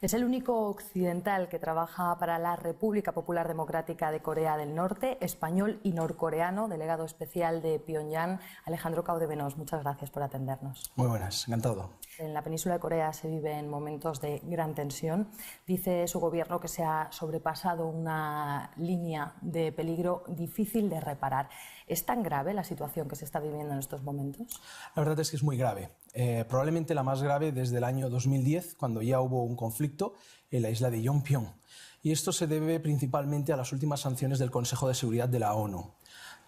Es el único occidental que trabaja para la República Popular Democrática de Corea del Norte, español y norcoreano, delegado especial de Pyongyang, Alejandro Caudevenos. Muchas gracias por atendernos. Muy buenas, encantado. En la península de Corea se viven momentos de gran tensión. Dice su gobierno que se ha sobrepasado una línea de peligro difícil de reparar. ¿Es tan grave la situación que se está viviendo en estos momentos? La verdad es que es muy grave. Probablemente la más grave desde el año 2010, cuando ya hubo un conflicto en la isla de Yeonpyeong. Y esto se debe principalmente a las últimas sanciones del Consejo de Seguridad de la ONU.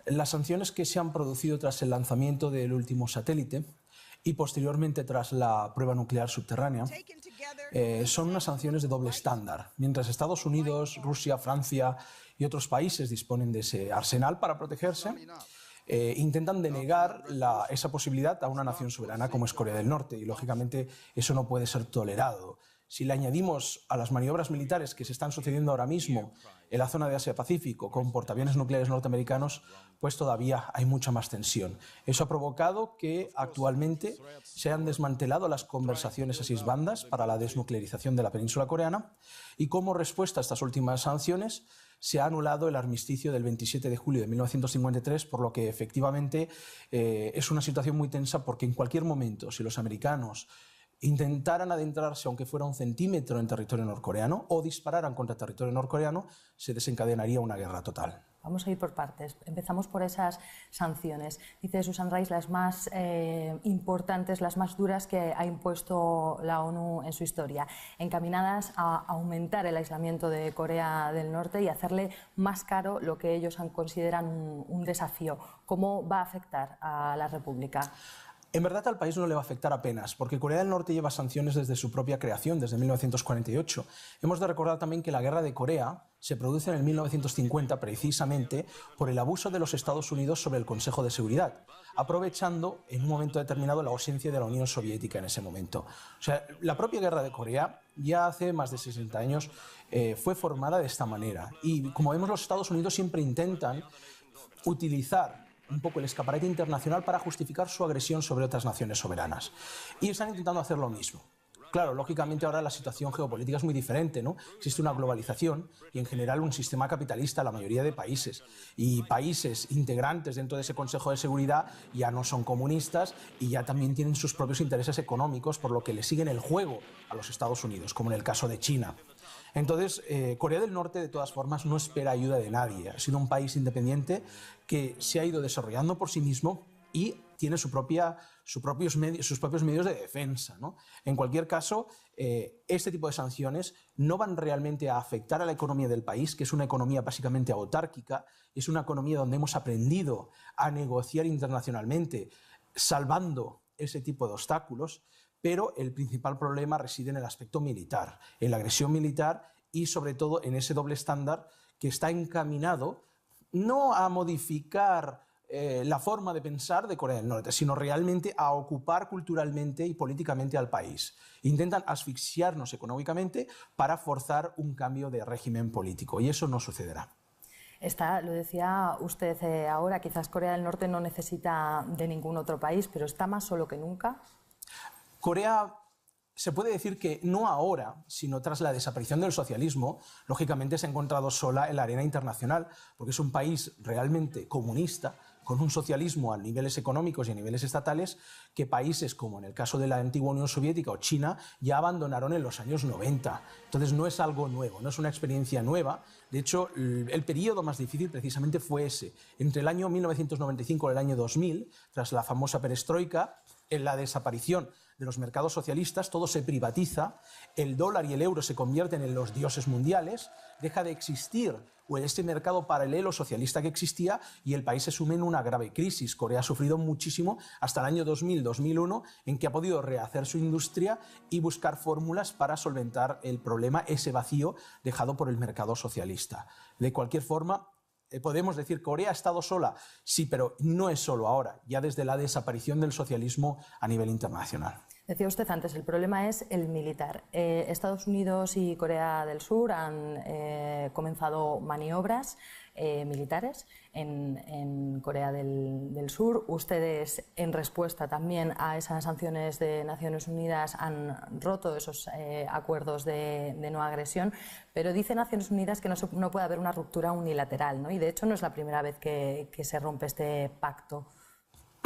Las sanciones que se han producido tras el lanzamiento del último satélite y posteriormente tras la prueba nuclear subterránea, son unas sanciones de doble estándar. Mientras Estados Unidos, Rusia, Francia y otros países disponen de ese arsenal para protegerse, intentan denegar esa posibilidad a una nación soberana como es Corea del Norte, y lógicamente eso no puede ser tolerado. Si le añadimos a las maniobras militares que se están sucediendo ahora mismo en la zona de Asia-Pacífico con portaaviones nucleares norteamericanos, pues todavía hay mucha más tensión. Eso ha provocado que actualmente se han desmantelado las conversaciones a 6 bandas para la desnuclearización de la península coreana, y como respuesta a estas últimas sanciones se ha anulado el armisticio del 27 de julio de 1953, por lo que efectivamente es una situación muy tensa, porque en cualquier momento, si los americanos intentaran adentrarse, aunque fuera 1 centímetro, en territorio norcoreano o dispararan contra territorio norcoreano, se desencadenaría una guerra total. Vamos a ir por partes. Empezamos por esas sanciones. Dice Susan Rice, las más importantes, las más duras que ha impuesto la ONU en su historia, encaminadas a aumentar el aislamiento de Corea del Norte y hacerle más caro lo que ellos consideran un desafío. ¿Cómo va a afectar a la República? En verdad al país no le va a afectar apenas, porque Corea del Norte lleva sanciones desde su propia creación, desde 1948. Hemos de recordar también que la Guerra de Corea se produce en el 1950 precisamente por el abuso de los Estados Unidos sobre el Consejo de Seguridad, aprovechando en un momento determinado la ausencia de la Unión Soviética en ese momento. O sea, la propia Guerra de Corea ya hace más de 60 años fue formada de esta manera, y como vemos, los Estados Unidos siempre intentan utilizar un poco el escaparate internacional para justificar su agresión sobre otras naciones soberanas. Y están intentando hacer lo mismo. Claro, lógicamente ahora la situación geopolítica es muy diferente, ¿no? Existe una globalización y en general un sistema capitalista en la mayoría de países. Y países integrantes dentro de ese Consejo de Seguridad ya no son comunistas y ya también tienen sus propios intereses económicos, por lo que le siguen el juego a los Estados Unidos, como en el caso de China. Entonces, Corea del Norte, de todas formas, no espera ayuda de nadie. Ha sido un país independiente que se ha ido desarrollando por sí mismo y tiene sus propios medios de defensa, ¿no? En cualquier caso, este tipo de sanciones no van realmente a afectar a la economía del país, que es una economía básicamente autárquica, es una economía donde hemos aprendido a negociar internacionalmente, salvando ese tipo de obstáculos. Pero el principal problema reside en el aspecto militar, en la agresión militar y sobre todo en ese doble estándar que está encaminado no a modificar la forma de pensar de Corea del Norte, sino realmente a ocupar culturalmente y políticamente al país. Intentan asfixiarnos económicamente para forzar un cambio de régimen político, y eso no sucederá. Lo decía usted ahora, quizás Corea del Norte no necesita de ningún otro país, pero está más solo que nunca. Corea, se puede decir que no ahora, sino tras la desaparición del socialismo, lógicamente se ha encontrado sola en la arena internacional, porque es un país realmente comunista, con un socialismo a niveles económicos y a niveles estatales, que países como en el caso de la antigua Unión Soviética o China ya abandonaron en los años 90. Entonces no es algo nuevo, no es una experiencia nueva. De hecho, el periodo más difícil precisamente fue ese. Entre el año 1995 y el año 2000, tras la famosa perestroika, en la desaparición de los mercados socialistas, todo se privatiza, el dólar y el euro se convierten en los dioses mundiales, deja de existir este mercado paralelo socialista que existía y el país se sume en una grave crisis. Corea ha sufrido muchísimo hasta el año 2000-2001, en que ha podido rehacer su industria y buscar fórmulas para solventar el problema, ese vacío dejado por el mercado socialista. De cualquier forma, podemos decir que Corea ha estado sola, sí, pero no es solo ahora, ya desde la desaparición del socialismo a nivel internacional. Decía usted antes, el problema es el militar. Estados Unidos y Corea del Sur han comenzado maniobras militares en Corea del Sur. Ustedes, en respuesta también a esas sanciones de Naciones Unidas, han roto esos acuerdos de no agresión, pero dice Naciones Unidas que no puede haber una ruptura unilateral, ¿no? Y de hecho no es la primera vez que se rompe este pacto.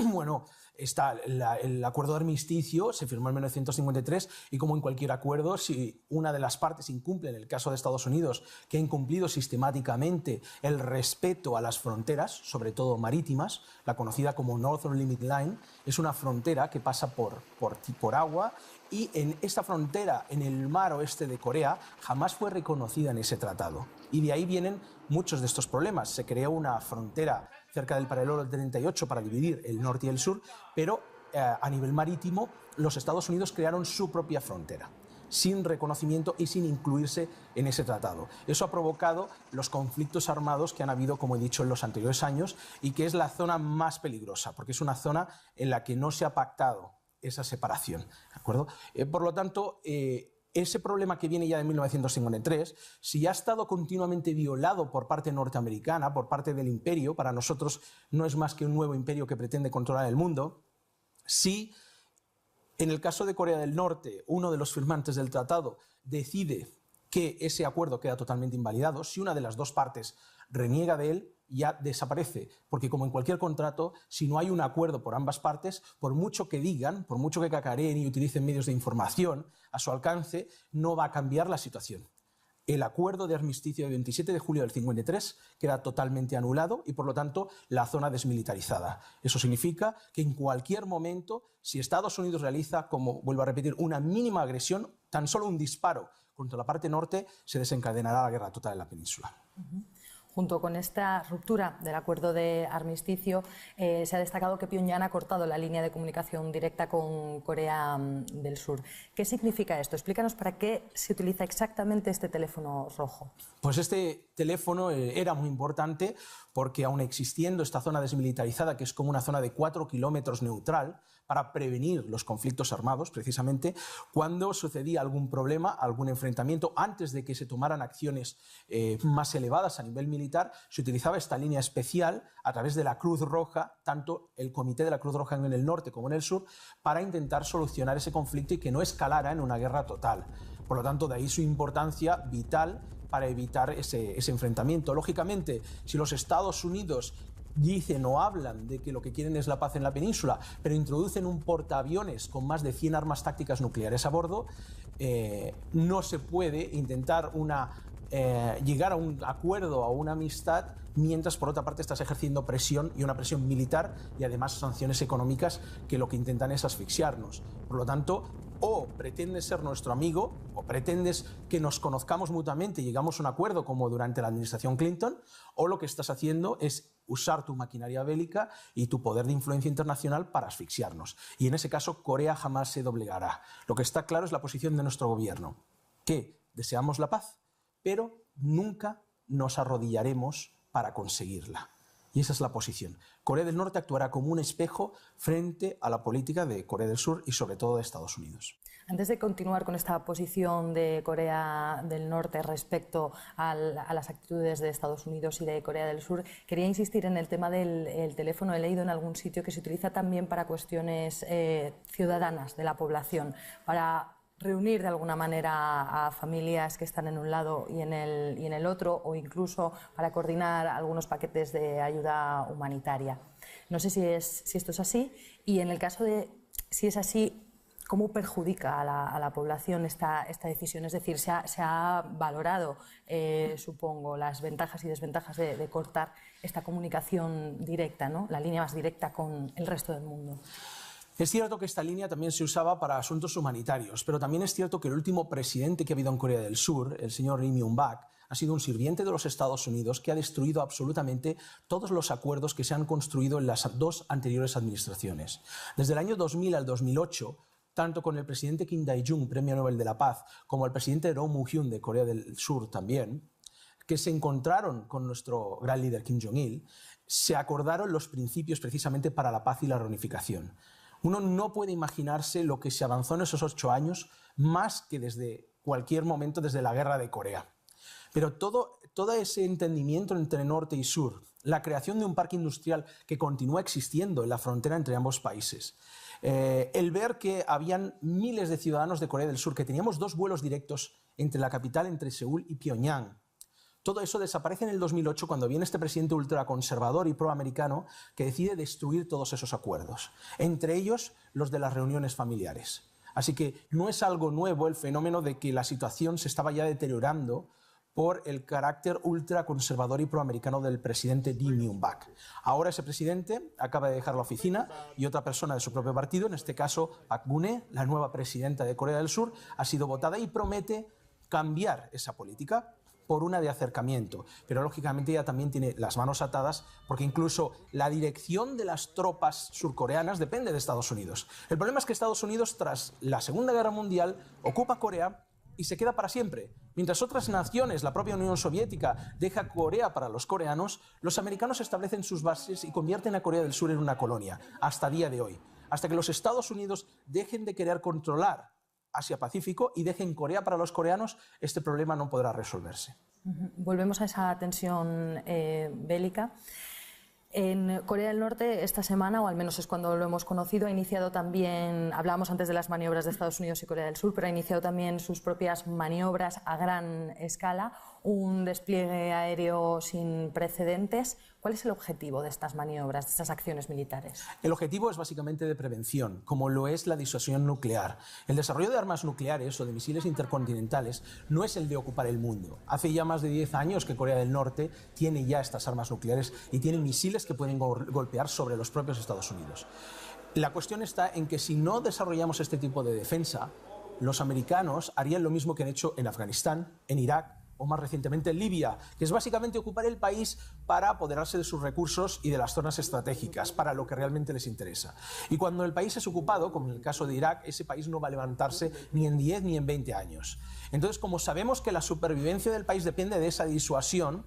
Bueno, el acuerdo de armisticio se firmó en 1953 y, como en cualquier acuerdo, si una de las partes incumple, en el caso de Estados Unidos, que ha incumplido sistemáticamente el respeto a las fronteras, sobre todo marítimas, la conocida como Northern Limit Line, es una frontera que pasa por agua, y en esta frontera, en el mar oeste de Corea, jamás fue reconocida en ese tratado. Y de ahí vienen muchos de estos problemas. Se creó una frontera cerca del paralelo del 38 para dividir el norte y el sur, pero a nivel marítimo los Estados Unidos crearon su propia frontera, sin reconocimiento y sin incluirse en ese tratado. Eso ha provocado los conflictos armados que han habido, como he dicho, en los anteriores años, y que es la zona más peligrosa, porque es una zona en la que no se ha pactado esa separación, ¿de acuerdo? Por lo tanto, ese problema que viene ya de 1953, si ha estado continuamente violado por parte norteamericana, por parte del imperio, para nosotros no es más que un nuevo imperio que pretende controlar el mundo, si en el caso de Corea del Norte uno de los firmantes del tratado decide que ese acuerdo queda totalmente invalidado, si una de las dos partes reniega de él, ya desaparece, porque como en cualquier contrato, si no hay un acuerdo por ambas partes, por mucho que digan, por mucho que cacareen y utilicen medios de información a su alcance, no va a cambiar la situación. El acuerdo de armisticio del 27 de julio del 53 queda totalmente anulado y, por lo tanto, la zona desmilitarizada. Eso significa que en cualquier momento, si Estados Unidos realiza, como vuelvo a repetir, una mínima agresión, tan solo un disparo contra la parte norte, se desencadenará la guerra total en la península. Junto con esta ruptura del acuerdo de armisticio, se ha destacado que Pyongyang ha cortado la línea de comunicación directa con Corea del Sur. ¿Qué significa esto? Explícanos para qué se utiliza exactamente este teléfono rojo. Pues este teléfono era muy importante porque, aun existiendo esta zona desmilitarizada, que es como una zona de 4 kilómetros neutral, para prevenir los conflictos armados, precisamente, cuando sucedía algún problema, algún enfrentamiento, antes de que se tomaran acciones más elevadas a nivel militar, se utilizaba esta línea especial a través de la Cruz Roja, tanto el Comité de la Cruz Roja en el norte como en el sur, para intentar solucionar ese conflicto y que no escalara en una guerra total. Por lo tanto, de ahí su importancia vital para evitar ese enfrentamiento. Lógicamente, si los Estados Unidos dicen o hablan de que lo que quieren es la paz en la península, pero introducen un portaaviones con más de 100 armas tácticas nucleares a bordo, no se puede intentar llegar a un acuerdo, a una amistad, mientras por otra parte estás ejerciendo presión, y una presión militar, y además sanciones económicas que lo que intentan es asfixiarnos. Por lo tanto, o pretendes ser nuestro amigo, o pretendes que nos conozcamos mutuamente y llegamos a un acuerdo como durante la administración Clinton, o lo que estás haciendo es usar tu maquinaria bélica y tu poder de influencia internacional para asfixiarnos. Y en ese caso, Corea jamás se doblegará. Lo que está claro es la posición de nuestro gobierno, que deseamos la paz, pero nunca nos arrodillaremos para conseguirla. Y esa es la posición. Corea del Norte actuará como un espejo frente a la política de Corea del Sur y sobre todo de Estados Unidos. Antes de continuar con esta posición de Corea del Norte respecto a las actitudes de Estados Unidos y de Corea del Sur, quería insistir en el tema del teléfono. He leído en algún sitio que se utiliza también para cuestiones ciudadanas de la población, para reunir de alguna manera a familias que están en un lado y en el otro, o incluso para coordinar algunos paquetes de ayuda humanitaria. No sé si esto es así, y en el caso de si es así, ¿cómo perjudica a la población esta decisión? Es decir, se ha valorado, supongo, las ventajas y desventajas de cortar esta comunicación directa, ¿no? La línea más directa con el resto del mundo. Es cierto que esta línea también se usaba para asuntos humanitarios, pero también es cierto que el último presidente que ha habido en Corea del Sur, el señor Lee Myung-bak, ha sido un sirviente de los Estados Unidos que ha destruido absolutamente todos los acuerdos que se han construido en las dos anteriores administraciones. Desde el año 2000 al 2008, tanto con el presidente Kim Dae-jung, Premio Nobel de la Paz, como el presidente Roh Moo-hyun de Corea del Sur también, que se encontraron con nuestro gran líder Kim Jong-il, se acordaron los principios precisamente para la paz y la reunificación. Uno no puede imaginarse lo que se avanzó en esos 8 años, más que desde cualquier momento desde la guerra de Corea. Pero todo ese entendimiento entre norte y sur, la creación de un parque industrial que continúa existiendo en la frontera entre ambos países, el ver que habían miles de ciudadanos de Corea del Sur, que teníamos 2 vuelos directos entre la capital, entre Seúl y Pyongyang. Todo eso desaparece en el 2008 cuando viene este presidente ultraconservador y proamericano que decide destruir todos esos acuerdos, entre ellos los de las reuniones familiares. Así que no es algo nuevo el fenómeno de que la situación se estaba ya deteriorando por el carácter ultraconservador y proamericano del presidente Lee Myung-bak. Ahora ese presidente acaba de dejar la oficina y otra persona de su propio partido, en este caso Park Geun-hye, la nueva presidenta de Corea del Sur, ha sido votada y promete cambiar esa política por una de acercamiento, pero lógicamente ella también tiene las manos atadas porque incluso la dirección de las tropas surcoreanas depende de Estados Unidos. El problema es que Estados Unidos, tras la Segunda Guerra Mundial, ocupa Corea y se queda para siempre. Mientras otras naciones, la propia Unión Soviética, deja Corea para los coreanos, los americanos establecen sus bases y convierten a Corea del Sur en una colonia, hasta día de hoy. Hasta que los Estados Unidos dejen de querer controlar Asia-Pacífico y dejen Corea para los coreanos, este problema no podrá resolverse. Volvemos a esa tensión bélica. En Corea del Norte esta semana, o al menos es cuando lo hemos conocido, ha iniciado también, hablábamos antes de las maniobras de Estados Unidos y Corea del Sur, pero ha iniciado también sus propias maniobras a gran escala, un despliegue aéreo sin precedentes. ¿Cuál es el objetivo de estas maniobras, de estas acciones militares? El objetivo es básicamente de prevención, como lo es la disuasión nuclear. El desarrollo de armas nucleares o de misiles intercontinentales no es el de ocupar el mundo. Hace ya más de 10 años que Corea del Norte tiene ya estas armas nucleares y tiene misiles que pueden golpear sobre los propios Estados Unidos. La cuestión está en que si no desarrollamos este tipo de defensa, los americanos harían lo mismo que han hecho en Afganistán, en Irak o más recientemente en Libia, que es básicamente ocupar el país para apoderarse de sus recursos y de las zonas estratégicas, para lo que realmente les interesa. Y cuando el país es ocupado, como en el caso de Irak, ese país no va a levantarse ni en 10 ni en 20 años. Entonces, como sabemos que la supervivencia del país depende de esa disuasión,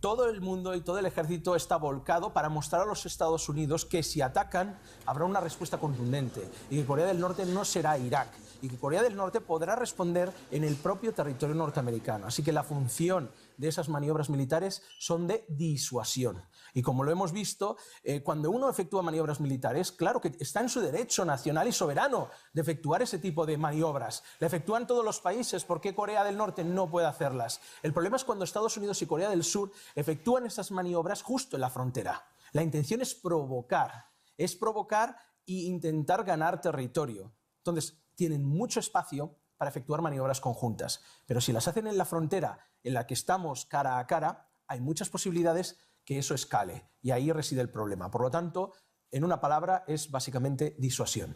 todo el mundo y todo el ejército está volcado para mostrar a los Estados Unidos que si atacan habrá una respuesta contundente y que Corea del Norte no será Irak y que Corea del Norte podrá responder en el propio territorio norteamericano. Así que la función de esas maniobras militares son de disuasión. Y como lo hemos visto, cuando uno efectúa maniobras militares, claro que está en su derecho nacional y soberano de efectuar ese tipo de maniobras. La efectúan todos los países, ¿por qué Corea del Norte no puede hacerlas? El problema es cuando Estados Unidos y Corea del Sur efectúan esas maniobras justo en la frontera. La intención es provocar e intentar ganar territorio. Entonces, tienen mucho espacio para efectuar maniobras conjuntas, pero si las hacen en la frontera en la que estamos cara a cara, hay muchas posibilidades que eso escale y ahí reside el problema. Por lo tanto, en una palabra, es básicamente disuasión.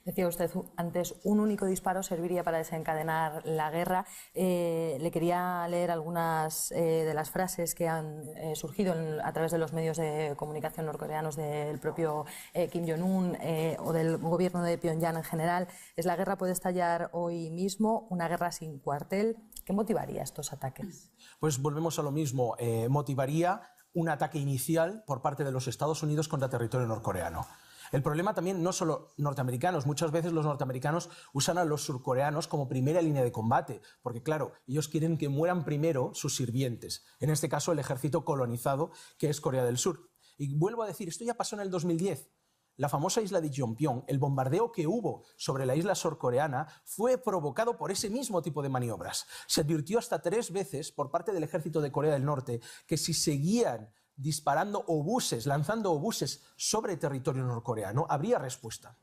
Decía usted antes, un único disparo serviría para desencadenar la guerra. Le quería leer algunas de las frases que han surgido a través de los medios de comunicación norcoreanos del propio Kim Jong-un o del gobierno de Pyongyang en general. La guerra puede estallar hoy mismo, una guerra sin cuartel. ¿Qué motivaría estos ataques? Pues volvemos a lo mismo. Motivaría un ataque inicial por parte de los Estados Unidos contra territorio norcoreano. El problema también no solo norteamericanos, muchas veces los norteamericanos usan a los surcoreanos como primera línea de combate, porque claro, ellos quieren que mueran primero sus sirvientes, en este caso el ejército colonizado que es Corea del Sur. Y vuelvo a decir, esto ya pasó en el 2010. La famosa isla de Jeonpyeong, el bombardeo que hubo sobre la isla surcoreana fue provocado por ese mismo tipo de maniobras. Se advirtió hasta 3 veces por parte del ejército de Corea del Norte que si seguían disparando obuses, lanzando obuses sobre territorio norcoreano, habría respuesta.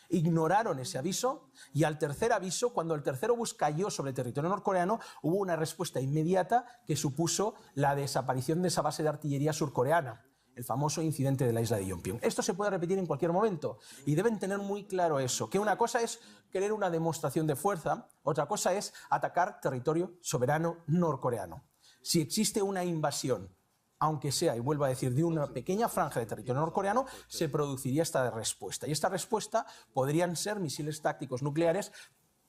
Ignoraron ese aviso y al tercer aviso, cuando el tercer obús cayó sobre territorio norcoreano, hubo una respuesta inmediata que supuso la desaparición de esa base de artillería surcoreana, el famoso incidente de la isla de Jeonpyeong. Esto se puede repetir en cualquier momento y deben tener muy claro eso, que una cosa es querer una demostración de fuerza, otra cosa es atacar territorio soberano norcoreano. Si existe una invasión, aunque sea, y vuelvo a decir, de una pequeña franja de territorio norcoreano, se produciría esta respuesta. Y esta respuesta podrían ser misiles tácticos nucleares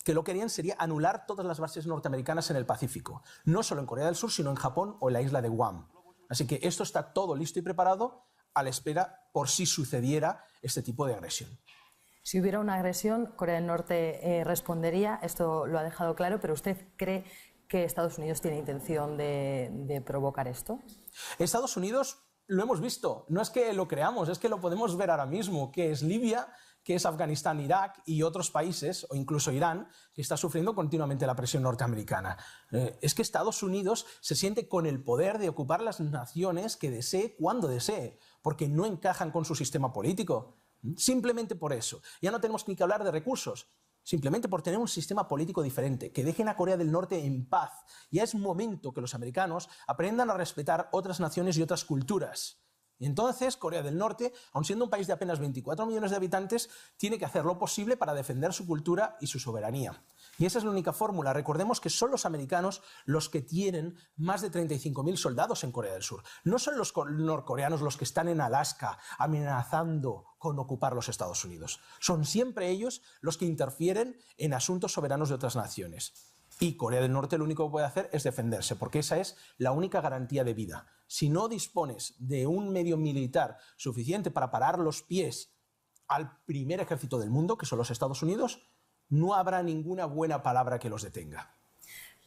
que lo que harían sería anular todas las bases norteamericanas en el Pacífico, no solo en Corea del Sur, sino en Japón o en la isla de Guam. Así que esto está todo listo y preparado a la espera por si sucediera este tipo de agresión. Si hubiera una agresión, Corea del Norte respondería, esto lo ha dejado claro, pero ¿usted cree que Estados Unidos tiene intención de provocar esto? Estados Unidos, lo hemos visto, no es que lo creamos, es que lo podemos ver ahora mismo, que es Libia, que es Afganistán, Irak y otros países, o incluso Irán, que está sufriendo continuamente la presión norteamericana. Es que Estados Unidos se siente con el poder de ocupar las naciones que desee cuando desee, porque no encajan con su sistema político. Simplemente por eso. Ya no tenemos ni que hablar de recursos. Simplemente por tener un sistema político diferente, que dejen a Corea del Norte en paz. Ya es momento que los americanos aprendan a respetar otras naciones y otras culturas. Y entonces Corea del Norte, aun siendo un país de apenas 24 millones de habitantes, tiene que hacer lo posible para defender su cultura y su soberanía. Y esa es la única fórmula. Recordemos que son los americanos los que tienen más de 35.000 soldados en Corea del Sur. No son los norcoreanos los que están en Alaska amenazando con ocupar los Estados Unidos. Son siempre ellos los que interfieren en asuntos soberanos de otras naciones. Y Corea del Norte lo único que puede hacer es defenderse, porque esa es la única garantía de vida. Si no dispones de un medio militar suficiente para parar los pies al primer ejército del mundo, que son los Estados Unidos, no habrá ninguna buena palabra que los detenga.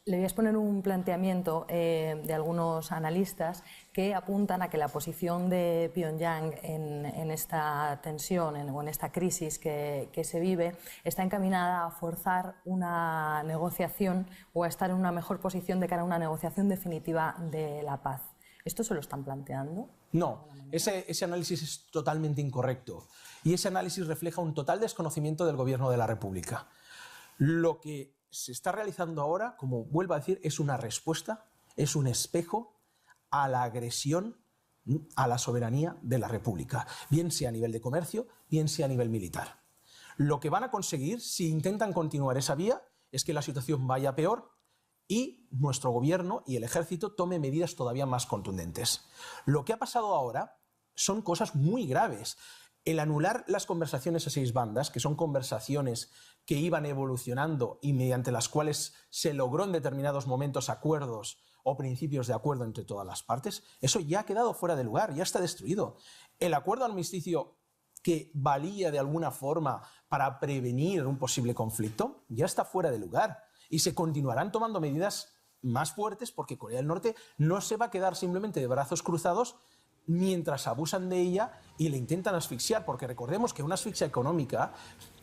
Le voy a exponer un planteamiento de algunos analistas que apuntan a que la posición de Pyongyang en esta tensión o en esta crisis que se vive está encaminada a forzar una negociación o a estar en una mejor posición de cara a una negociación definitiva de la paz. ¿Esto se lo están planteando? No, ese análisis es totalmente incorrecto y ese análisis refleja un total desconocimiento del gobierno de la República. Lo que se está realizando ahora, como vuelvo a decir, es una respuesta, es un espejo a la agresión a la soberanía de la República, bien sea a nivel de comercio, bien sea a nivel militar. Lo que van a conseguir, si intentan continuar esa vía, es que la situación vaya peor y nuestro gobierno y el ejército tome medidas todavía más contundentes. Lo que ha pasado ahora son cosas muy graves. El anular las conversaciones a 6 bandas, que son conversaciones que iban evolucionando y mediante las cuales se logró en determinados momentos acuerdos o principios de acuerdo entre todas las partes, eso ya ha quedado fuera de lugar, ya está destruido. El acuerdo armisticio que valía de alguna forma para prevenir un posible conflicto ya está fuera de lugar y se continuarán tomando medidas más fuertes porque Corea del Norte no se va a quedar simplemente de brazos cruzados mientras abusan de ella y le intentan asfixiar, porque recordemos que una asfixia económica,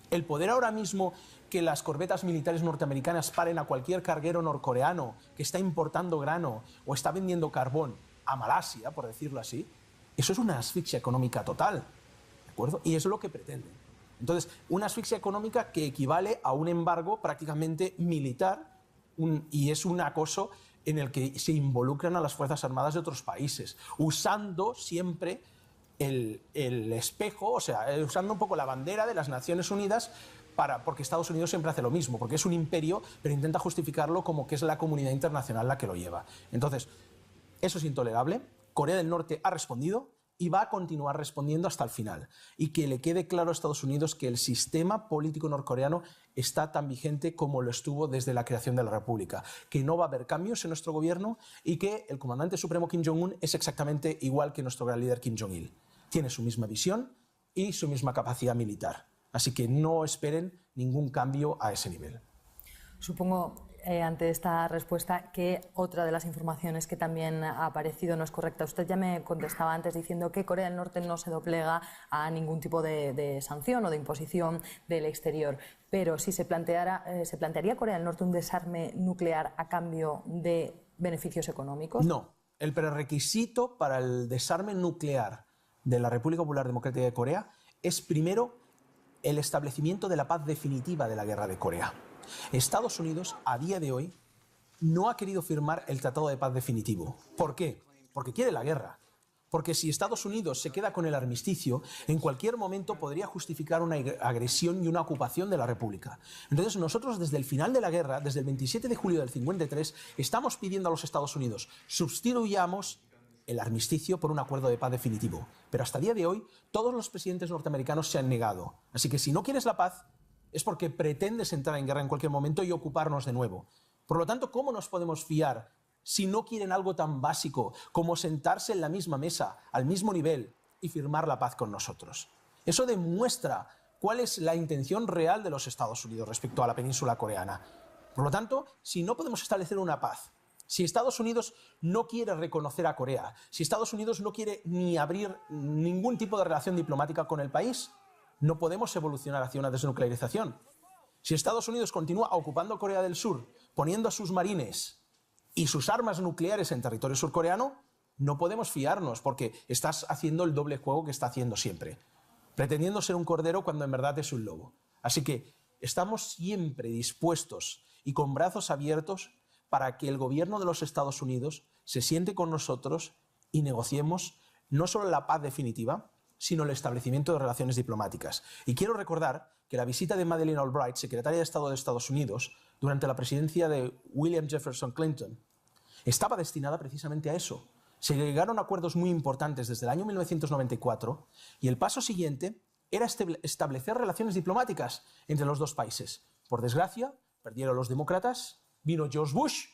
el poder ahora mismo que las corbetas militares norteamericanas paren a cualquier carguero norcoreano que está importando grano o está vendiendo carbón a Malasia, por decirlo así, eso es una asfixia económica total, ¿de acuerdo? Y eso es lo que pretenden. Entonces, una asfixia económica que equivale a un embargo prácticamente militar y es un acoso en el que se involucran a las Fuerzas Armadas de otros países, usando siempre el espejo, o sea, usando un poco la bandera de las Naciones Unidas, porque Estados Unidos siempre hace lo mismo, porque es un imperio, pero intenta justificarlo como que es la comunidad internacional la que lo lleva. Entonces, eso es intolerable. Corea del Norte ha respondido y va a continuar respondiendo hasta el final. Y que le quede claro a Estados Unidos que el sistema político norcoreano está tan vigente como lo estuvo desde la creación de la República, que no va a haber cambios en nuestro gobierno y que el comandante supremo Kim Jong-un es exactamente igual que nuestro gran líder Kim Jong-il. Tiene su misma visión y su misma capacidad militar. Así que no esperen ningún cambio a ese nivel. Supongo, ante esta respuesta, que otra de las informaciones que también ha aparecido no es correcta. Usted ya me contestaba antes diciendo que Corea del Norte no se doblega a ningún tipo de sanción o de imposición del exterior. Pero si ¿se plantearía Corea del Norte un desarme nuclear a cambio de beneficios económicos? No. El prerequisito para el desarme nuclear de la República Popular Democrática de Corea es primero el establecimiento de la paz definitiva de la guerra de Corea. Estados Unidos, a día de hoy, no ha querido firmar el Tratado de Paz definitivo. ¿Por qué? Porque quiere la guerra. Porque si Estados Unidos se queda con el armisticio, en cualquier momento podría justificar una agresión y una ocupación de la República. Entonces nosotros desde el final de la guerra, desde el 27 de julio del 53, estamos pidiendo a los Estados Unidos, sustituyamos el armisticio por un acuerdo de paz definitivo. Pero hasta el día de hoy, todos los presidentes norteamericanos se han negado. Así que si no quieres la paz, es porque pretendes entrar en guerra en cualquier momento y ocuparnos de nuevo. Por lo tanto, ¿cómo nos podemos fiar si no quieren algo tan básico como sentarse en la misma mesa, al mismo nivel, y firmar la paz con nosotros? Eso demuestra cuál es la intención real de los Estados Unidos respecto a la península coreana. Por lo tanto, si no podemos establecer una paz, si Estados Unidos no quiere reconocer a Corea, si Estados Unidos no quiere ni abrir ningún tipo de relación diplomática con el país, no podemos evolucionar hacia una desnuclearización. Si Estados Unidos continúa ocupando Corea del Sur, poniendo a sus marines y sus armas nucleares en territorio surcoreano, no podemos fiarnos porque estás haciendo el doble juego que está haciendo siempre, pretendiendo ser un cordero cuando en verdad es un lobo. Así que estamos siempre dispuestos y con brazos abiertos para que el gobierno de los Estados Unidos se siente con nosotros y negociemos no solo la paz definitiva, sino el establecimiento de relaciones diplomáticas. Y quiero recordar que la visita de Madeleine Albright, secretaria de Estado de Estados Unidos, durante la presidencia de William Jefferson Clinton, estaba destinada precisamente a eso. Se llegaron a acuerdos muy importantes desde el año 1994 y el paso siguiente era establecer relaciones diplomáticas entre los dos países. Por desgracia, perdieron los demócratas, vino George Bush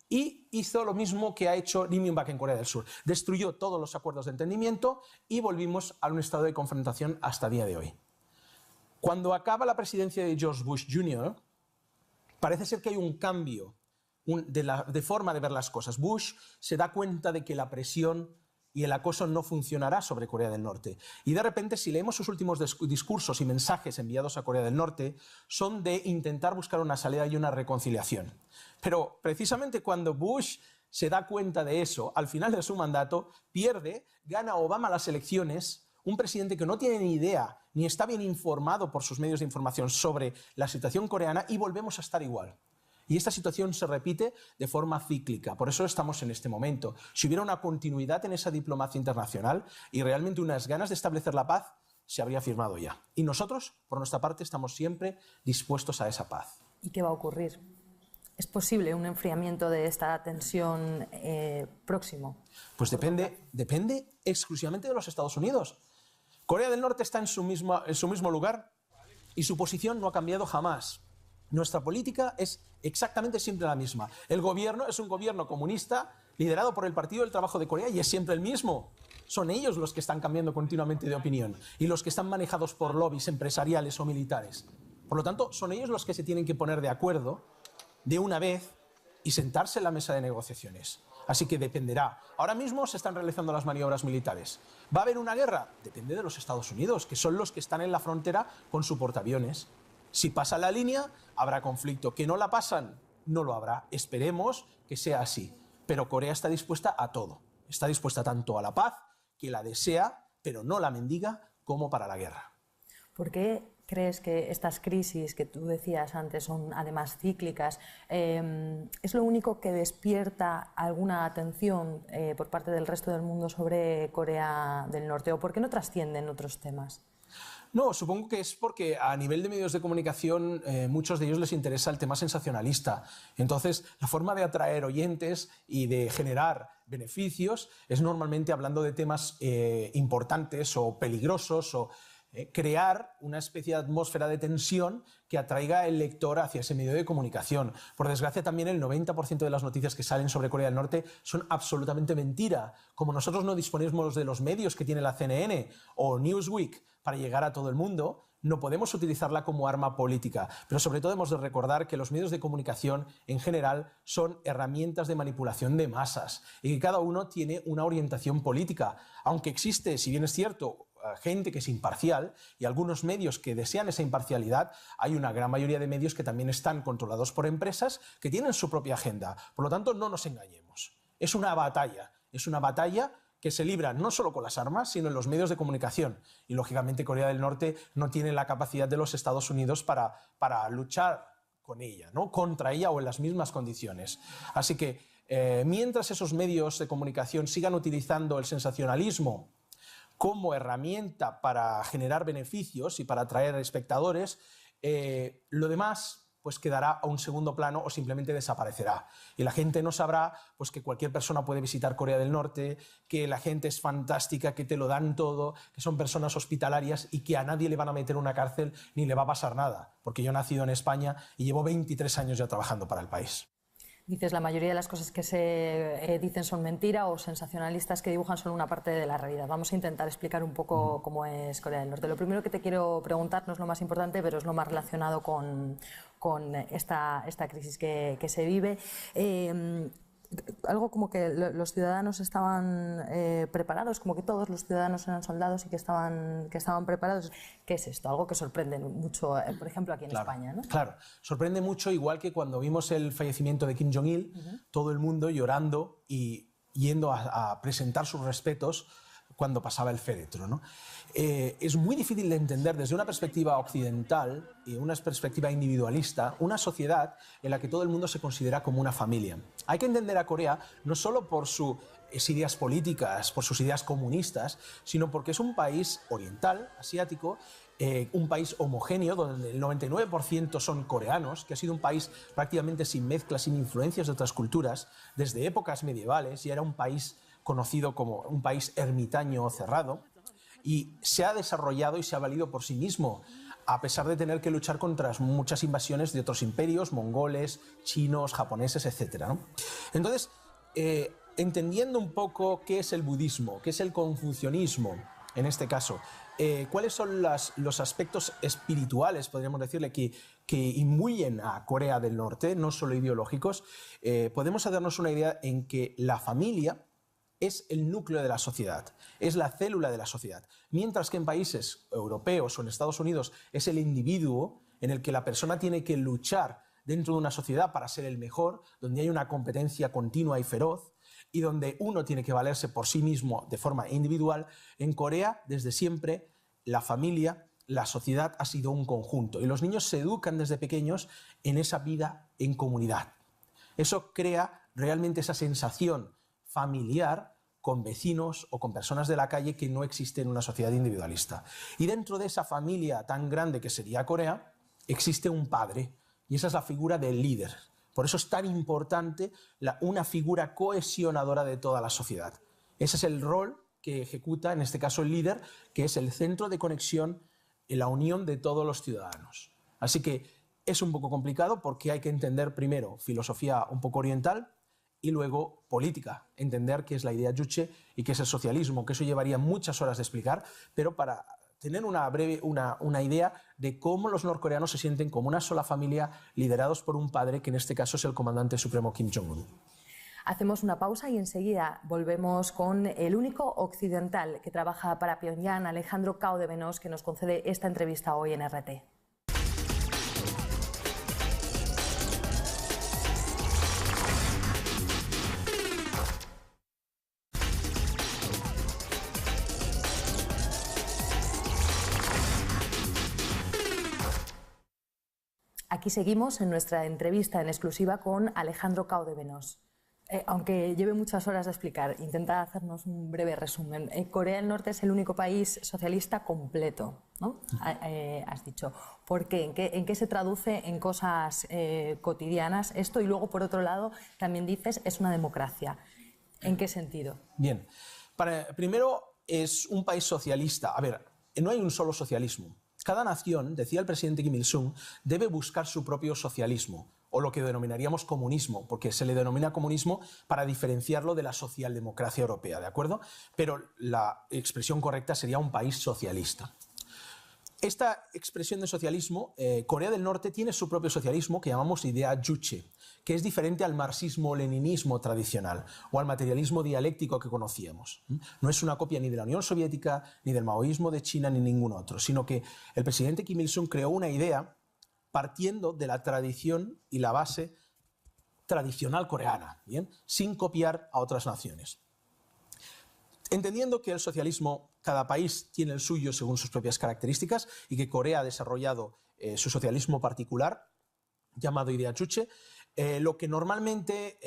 y hizo lo mismo que ha hecho Lee Myung-bak en Corea del Sur. Destruyó todos los acuerdos de entendimiento y volvimos a un estado de confrontación hasta el día de hoy. Cuando acaba la presidencia de George Bush Jr., parece ser que hay un cambio de forma de ver las cosas. Bush se da cuenta de que la presión y el acoso no funcionará sobre Corea del Norte. Y de repente, si leemos sus últimos discursos y mensajes enviados a Corea del Norte, son de intentar buscar una salida y una reconciliación. Pero precisamente cuando Bush se da cuenta de eso, al final de su mandato, gana Obama las elecciones, un presidente que no tiene ni idea ni está bien informado por sus medios de información sobre la situación coreana, y volvemos a estar igual. Y esta situación se repite de forma cíclica. Por eso estamos en este momento. Si hubiera una continuidad en esa diplomacia internacional y realmente unas ganas de establecer la paz, se habría firmado ya. Y nosotros, por nuestra parte, estamos siempre dispuestos a esa paz. ¿Y qué va a ocurrir? ¿Es posible un enfriamiento de esta tensión próximo? Pues depende exclusivamente de los Estados Unidos. Corea del Norte está en su mismo lugar y su posición no ha cambiado jamás. Nuestra política es exactamente siempre la misma. El gobierno es un gobierno comunista liderado por el Partido del Trabajo de Corea y es siempre el mismo. Son ellos los que están cambiando continuamente de opinión y los que están manejados por lobbies empresariales o militares. Por lo tanto, son ellos los que se tienen que poner de acuerdo de una vez y sentarse en la mesa de negociaciones. Así que dependerá. Ahora mismo se están realizando las maniobras militares. ¿Va a haber una guerra? Depende de los Estados Unidos, que son los que están en la frontera con su portaaviones. Si pasa la línea, habrá conflicto. Que no la pasan, no lo habrá. Esperemos que sea así. Pero Corea está dispuesta a todo. Está dispuesta tanto a la paz, que la desea, pero no la mendiga, como para la guerra. ¿Por qué crees que estas crisis que tú decías antes son además cíclicas? ¿Es lo único que despierta alguna atención por parte del resto del mundo sobre Corea del Norte? ¿O por qué no trascienden otros temas? No, supongo que es porque a nivel de medios de comunicación muchos de ellos les interesa el tema sensacionalista. Entonces, la forma de atraer oyentes y de generar beneficios es normalmente hablando de temas importantes o peligrosos o crear una especie de atmósfera de tensión que atraiga al lector hacia ese medio de comunicación. Por desgracia, también el 90% de las noticias que salen sobre Corea del Norte son absolutamente mentira. Como nosotros no disponemos de los medios que tiene la CNN o Newsweek para llegar a todo el mundo, no podemos utilizarla como arma política. Pero sobre todo hemos de recordar que los medios de comunicación en general son herramientas de manipulación de masas y que cada uno tiene una orientación política. Aunque existe, si bien es cierto, gente que es imparcial y algunos medios que desean esa imparcialidad, hay una gran mayoría de medios que también están controlados por empresas que tienen su propia agenda. Por lo tanto, no nos engañemos. Es una batalla que se libra no solo con las armas, sino en los medios de comunicación. Y, lógicamente, Corea del Norte no tiene la capacidad de los Estados Unidos para luchar con ella, ¿no? Contra ella o en las mismas condiciones. Así que, mientras esos medios de comunicación sigan utilizando el sensacionalismo como herramienta para generar beneficios y para atraer espectadores, lo demás pues quedará a un segundo plano o simplemente desaparecerá. Y la gente no sabrá pues, que cualquier persona puede visitar Corea del Norte, que la gente es fantástica, que te lo dan todo, que son personas hospitalarias y que a nadie le van a meter en una cárcel ni le va a pasar nada, porque yo he nacido en España y llevo 23 años ya trabajando para el país. Dices, la mayoría de las cosas que se dicen son mentira o sensacionalistas que dibujan solo una parte de la realidad. Vamos a intentar explicar un poco cómo es Corea del Norte. Lo primero que te quiero preguntar, no es lo más importante, pero es lo más relacionado con esta crisis que se vive. Algo como que los ciudadanos estaban preparados, como que todos los ciudadanos eran soldados y que estaban preparados. ¿Qué es esto? Algo que sorprende mucho, por ejemplo, aquí en España, ¿no? Claro, sorprende mucho, igual que cuando vimos el fallecimiento de Kim Jong-il, todo el mundo llorando y yendo a presentar sus respetos cuando pasaba el féretro, ¿no? Es muy difícil de entender desde una perspectiva occidental y una perspectiva individualista una sociedad en la que todo el mundo se considera como una familia. Hay que entender a Corea no solo por sus ideas políticas, por sus ideas comunistas, sino porque es un país oriental, asiático, un país homogéneo, donde el 99% son coreanos, que ha sido un país prácticamente sin mezclas, sin influencias de otras culturas, desde épocas medievales, y era un país conocido como un país ermitaño o cerrado, y se ha desarrollado y se ha valido por sí mismo, a pesar de tener que luchar contra muchas invasiones de otros imperios, mongoles, chinos, japoneses, etc., ¿no? Entonces, entendiendo un poco qué es el budismo, qué es el confucianismo, en este caso, cuáles son los aspectos espirituales, podríamos decirle, que imbuyen a Corea del Norte, no solo ideológicos, podemos hacernos una idea en que la familia es el núcleo de la sociedad, es la célula de la sociedad, mientras que en países europeos o en Estados Unidos es el individuo en el que la persona tiene que luchar dentro de una sociedad para ser el mejor, donde hay una competencia continua y feroz y donde uno tiene que valerse por sí mismo de forma individual. En Corea, desde siempre, la familia, la sociedad ha sido un conjunto y los niños se educan desde pequeños en esa vida en comunidad. Eso crea realmente esa sensación familiar con vecinos o con personas de la calle que no existe en una sociedad individualista. Y dentro de esa familia tan grande que sería Corea, existe un padre, y esa es la figura del líder. Por eso es tan importante una figura cohesionadora de toda la sociedad. Ese es el rol que ejecuta, en este caso, el líder, que es el centro de conexión en la unión de todos los ciudadanos. Así que es un poco complicado porque hay que entender primero filosofía un poco oriental, y luego política, entender qué es la idea Juche y qué es el socialismo, que eso llevaría muchas horas de explicar, pero para tener una idea de cómo los norcoreanos se sienten como una sola familia, liderados por un padre, que en este caso es el comandante supremo Kim Jong-un. Hacemos una pausa y enseguida volvemos con el único occidental que trabaja para Pyongyang, Alejandro Cao de Benós, que nos concede esta entrevista hoy en RT. Aquí seguimos en nuestra entrevista en exclusiva con Alejandro Cao de Benós. Aunque lleve muchas horas de explicar, intenta hacernos un breve resumen. Corea del Norte es el único país socialista completo, ¿no? Has dicho. ¿Por qué? ¿En qué se traduce en cosas cotidianas esto? Y luego, por otro lado, también dices, es una democracia. ¿En qué sentido? Bien. Primero, es un país socialista. A ver, no hay un solo socialismo. Cada nación, decía el presidente Kim Il-sung, debe buscar su propio socialismo, o lo que denominaríamos comunismo, porque se le denomina comunismo para diferenciarlo de la socialdemocracia europea, ¿de acuerdo? Pero la expresión correcta sería un país socialista. Esta expresión de socialismo, Corea del Norte tiene su propio socialismo que llamamos idea Juche, que es diferente al marxismo-leninismo tradicional o al materialismo dialéctico que conocíamos. No es una copia ni de la Unión Soviética, ni del maoísmo de China, ni ningún otro, sino que el presidente Kim Il-sung creó una idea partiendo de la tradición y la base tradicional coreana, ¿bien? Sin copiar a otras naciones. Entendiendo que el socialismo, cada país tiene el suyo según sus propias características y que Corea ha desarrollado su socialismo particular, llamado idea Juche, lo que normalmente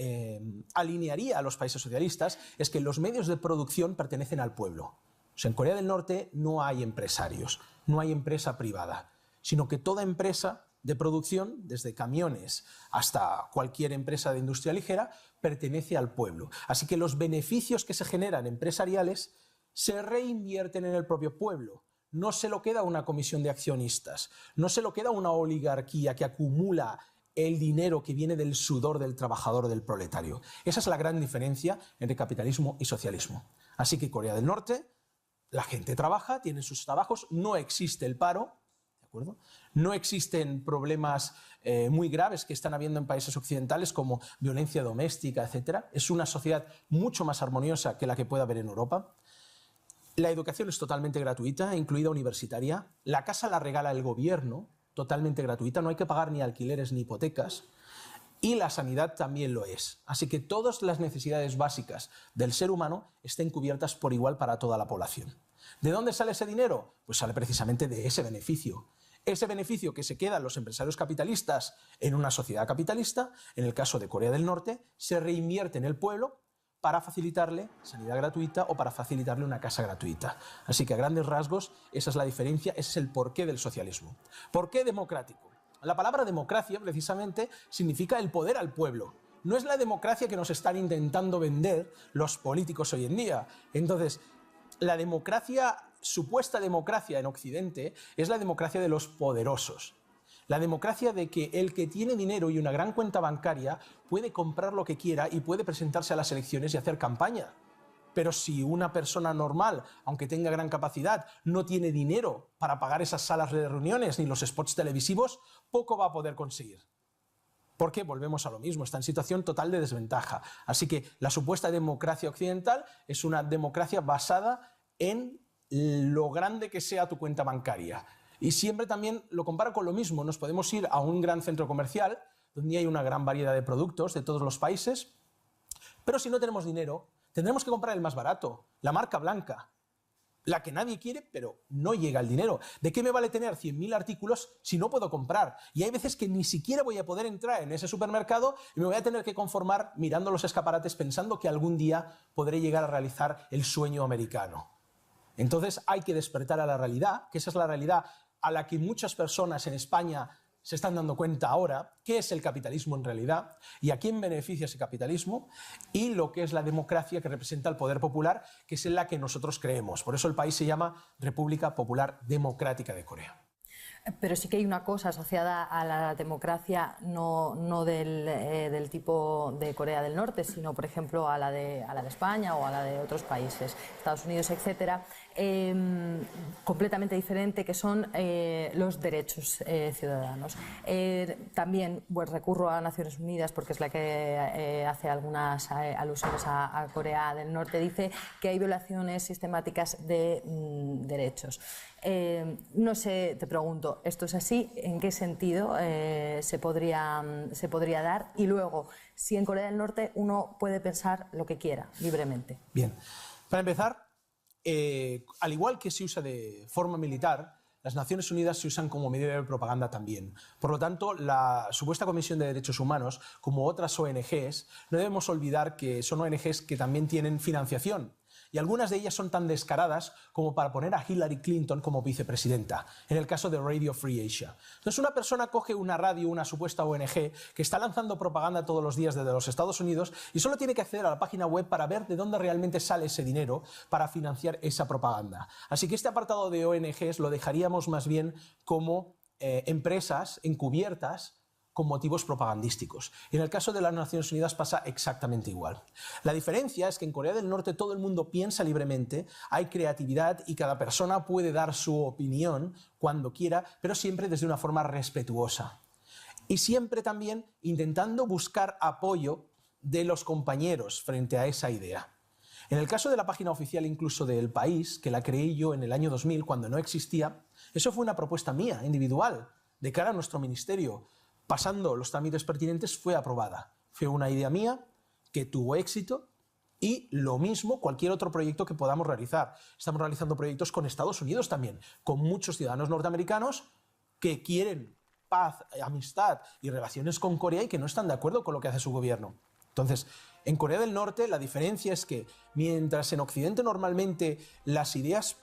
alinearía a los países socialistas es que los medios de producción pertenecen al pueblo. O sea, en Corea del Norte no hay empresarios, no hay empresa privada, sino que toda empresa de producción, desde camiones hasta cualquier empresa de industria ligera, pertenece al pueblo. Así que los beneficios que se generan empresariales se reinvierten en el propio pueblo. No se lo queda una comisión de accionistas, no se lo queda una oligarquía que acumula el dinero que viene del sudor del trabajador, del proletario. Esa es la gran diferencia entre capitalismo y socialismo. Así que Corea del Norte, la gente trabaja, tiene sus trabajos, no existe el paro, ¿de acuerdo? No existen problemas muy graves que están habiendo en países occidentales como violencia doméstica, etc. Es una sociedad mucho más armoniosa que la que puede haber en Europa. La educación es totalmente gratuita, incluida universitaria. La casa la regala el gobierno, totalmente gratuita, no hay que pagar ni alquileres ni hipotecas. Y la sanidad también lo es. Así que todas las necesidades básicas del ser humano estén cubiertas por igual para toda la población. ¿De dónde sale ese dinero? Pues sale precisamente de ese beneficio. Ese beneficio que se quedan los empresarios capitalistas en una sociedad capitalista, en el caso de Corea del Norte, se reinvierte en el pueblo para facilitarle sanidad gratuita o para facilitarle una casa gratuita. Así que a grandes rasgos esa es la diferencia, ese es el porqué del socialismo. ¿Por qué democrático? La palabra democracia precisamente significa el poder al pueblo. No es la democracia que nos están intentando vender los políticos hoy en día. Entonces, la democracia, supuesta democracia en Occidente, es la democracia de los poderosos. La democracia de que el que tiene dinero y una gran cuenta bancaria puede comprar lo que quiera y puede presentarse a las elecciones y hacer campaña. Pero si una persona normal, aunque tenga gran capacidad, no tiene dinero para pagar esas salas de reuniones ni los spots televisivos, poco va a poder conseguir. Porque volvemos a lo mismo, está en situación total de desventaja. Así que la supuesta democracia occidental es una democracia basada en lo grande que sea tu cuenta bancaria. Y siempre también lo comparo con lo mismo. Nos podemos ir a un gran centro comercial donde hay una gran variedad de productos de todos los países, pero si no tenemos dinero, tendremos que comprar el más barato, la marca blanca, la que nadie quiere, pero no llega el dinero. ¿De qué me vale tener 100.000 artículos si no puedo comprar? Y hay veces que ni siquiera voy a poder entrar en ese supermercado y me voy a tener que conformar mirando los escaparates pensando que algún día podré llegar a realizar el sueño americano. Entonces hay que despertar a la realidad, que esa es la realidad a la que muchas personas en España se están dando cuenta ahora, qué es el capitalismo en realidad y a quién beneficia ese capitalismo, y lo que es la democracia que representa el poder popular, que es en la que nosotros creemos. Por eso el país se llama República Popular Democrática de Corea. Pero sí que hay una cosa asociada a la democracia, no del tipo de Corea del Norte, sino, por ejemplo, a la de España o a la de otros países, Estados Unidos, etcétera, completamente diferente, que son los derechos ciudadanos. También pues, recurro a Naciones Unidas, porque es la que hace algunas alusiones a Corea del Norte, dice que hay violaciones sistemáticas de derechos. No sé, te pregunto, ¿esto es así? ¿En qué sentido se podría dar? Y luego, si en Corea del Norte uno puede pensar lo que quiera, libremente. Bien, para empezar, al igual que se usa de forma militar, las Naciones Unidas se usan como medio de propaganda también. Por lo tanto, la supuesta Comisión de Derechos Humanos, como otras ONGs, no debemos olvidar que son ONGs que también tienen financiación. Y algunas de ellas son tan descaradas como para poner a Hillary Clinton como vicepresidenta, en el caso de Radio Free Asia. Entonces una persona coge una radio, una supuesta ONG, que está lanzando propaganda todos los días desde los Estados Unidos y solo tiene que acceder a la página web para ver de dónde realmente sale ese dinero para financiar esa propaganda. Así que este apartado de ONGs lo dejaríamos más bien como empresas encubiertas con motivos propagandísticos. Y en el caso de las Naciones Unidas pasa exactamente igual. La diferencia es que en Corea del Norte todo el mundo piensa libremente, hay creatividad y cada persona puede dar su opinión cuando quiera, pero siempre desde una forma respetuosa. Y siempre también intentando buscar apoyo de los compañeros frente a esa idea. En el caso de la página oficial incluso del país, que la creé yo en el año 2000, cuando no existía, eso fue una propuesta mía, individual, de cara a nuestro ministerio. Pasando los trámites pertinentes, fue aprobada. Fue una idea mía que tuvo éxito y lo mismo cualquier otro proyecto que podamos realizar. Estamos realizando proyectos con Estados Unidos también, con muchos ciudadanos norteamericanos que quieren paz, amistad y relaciones con Corea y que no están de acuerdo con lo que hace su gobierno. Entonces, en Corea del Norte la diferencia es que mientras en Occidente normalmente las ideas